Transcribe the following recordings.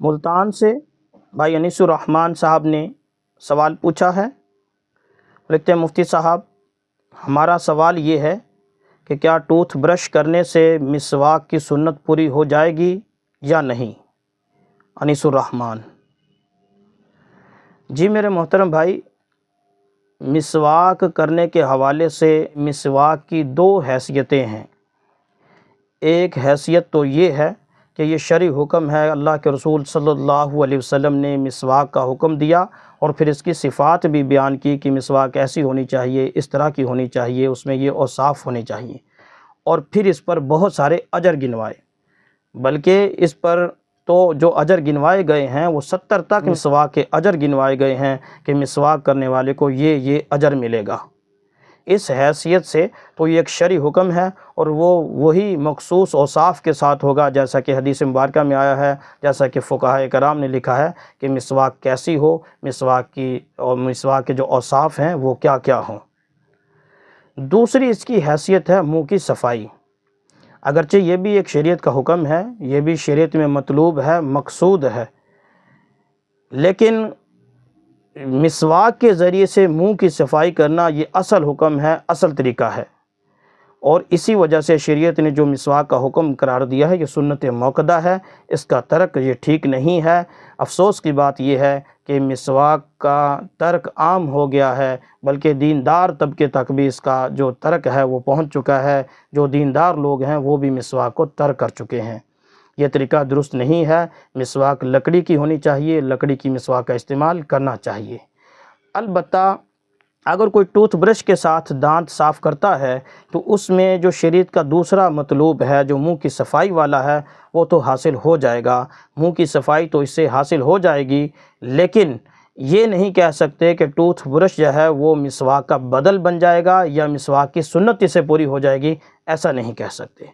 ملتان سے بھائی انیس الرحمن صاحب نے سوال پوچھا ہے۔ لکھتے ہیں مفتی صاحب، ہمارا سوال یہ ہے کہ کیا ٹوتھ برش کرنے سے مسواک کی سنت پوری ہو جائے گی یا نہیں؟ انیس الرحمن جی میرے محترم بھائی، مسواک کرنے کے حوالے سے مسواک کی دو حیثیتیں ہیں۔ ایک حیثیت تو یہ ہے کہ یہ شرعی حکم ہے، اللہ کے رسول صلی اللہ علیہ وسلم نے مسواک کا حکم دیا اور پھر اس کی صفات بھی بیان کی کہ مسواک ایسی ہونی چاہیے، اس طرح کی ہونی چاہیے، اس میں یہ اوصاف ہونے چاہیے، اور پھر اس پر بہت سارے اجر گنوائے۔ بلکہ اس پر تو جو اجر گنوائے گئے ہیں وہ 70 تک مسواک کے اجر گنوائے گئے ہیں کہ مسواک کرنے والے کو یہ اجر ملے گا۔ اس حیثیت سے تو یہ ایک شرعی حکم ہے، اور وہ وہی مخصوص اوصاف کے ساتھ ہوگا جیسا کہ حدیث مبارکہ میں آیا ہے، جیسا کہ فقہاء کرام نے لکھا ہے کہ مسواک کیسی ہو، مسواک کے جو اوصاف ہیں وہ کیا کیا ہوں۔ دوسری اس کی حیثیت ہے منہ کی صفائی۔ اگرچہ یہ بھی ایک شریعت کا حکم ہے، یہ بھی شریعت میں مطلوب ہے، مقصود ہے، لیکن مسواک کے ذریعے سے منہ کی صفائی کرنا یہ اصل حکم ہے، اصل طریقہ ہے، اور اسی وجہ سے شریعت نے جو مسواک کا حکم قرار دیا ہے یہ سنت موقدہ ہے، اس کا ترک یہ ٹھیک نہیں ہے۔ افسوس کی بات یہ ہے کہ مسواک کا ترک عام ہو گیا ہے، بلکہ دیندار طبقے تک بھی اس کا جو ترک ہے وہ پہنچ چکا ہے۔ جو دیندار لوگ ہیں وہ بھی مسواک کو ترک کر چکے ہیں۔ یہ طریقہ درست نہیں ہے۔ مسواک لکڑی کی ہونی چاہیے، لکڑی کی مسواک کا استعمال کرنا چاہیے۔ البتہ اگر کوئی ٹوتھ برش کے ساتھ دانت صاف کرتا ہے تو اس میں جو شریعت کا دوسرا مطلوب ہے، جو منہ کی صفائی والا ہے، وہ تو حاصل ہو جائے گا۔ منہ کی صفائی تو اس سے حاصل ہو جائے گی، لیکن یہ نہیں کہہ سکتے کہ ٹوتھ برش جو ہے وہ مسواک کا بدل بن جائے گا یا مسواک کی سنت اس سے پوری ہو جائے گی، ایسا نہیں کہہ سکتے۔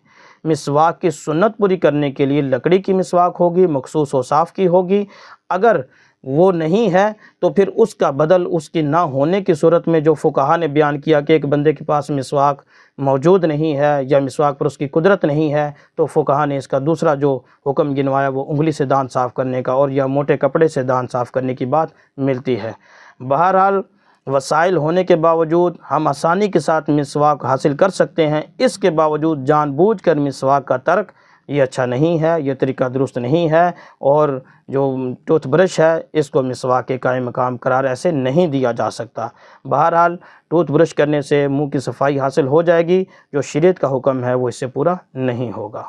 مسواک کی سنت پوری کرنے کے لیے لکڑی کی مسواک ہوگی، مخصوص اوصاف کی ہوگی۔ اگر وہ نہیں ہے تو پھر اس کا بدل اس کی نہ ہونے کی صورت میں جو فقہا نے بیان کیا کہ ایک بندے کے پاس مسواک موجود نہیں ہے یا مسواک پر اس کی قدرت نہیں ہے، تو فقہا نے اس کا دوسرا جو حکم گنوایا وہ انگلی سے دانت صاف کرنے کا اور یا موٹے کپڑے سے دانت صاف کرنے کی بات ملتی ہے۔ بہرحال وسائل ہونے کے باوجود ہم آسانی کے ساتھ مسواک حاصل کر سکتے ہیں، اس کے باوجود جان بوجھ کر مسواک کا ترک یہ اچھا نہیں ہے، یہ طریقہ درست نہیں ہے، اور جو ٹوتھ برش ہے اس کو مسواک کے قائم مقام قرار ایسے نہیں دیا جا سکتا۔ بہرحال ٹوتھ برش کرنے سے منہ کی صفائی حاصل ہو جائے گی، جو شریعت کا حکم ہے وہ اس سے پورا نہیں ہوگا۔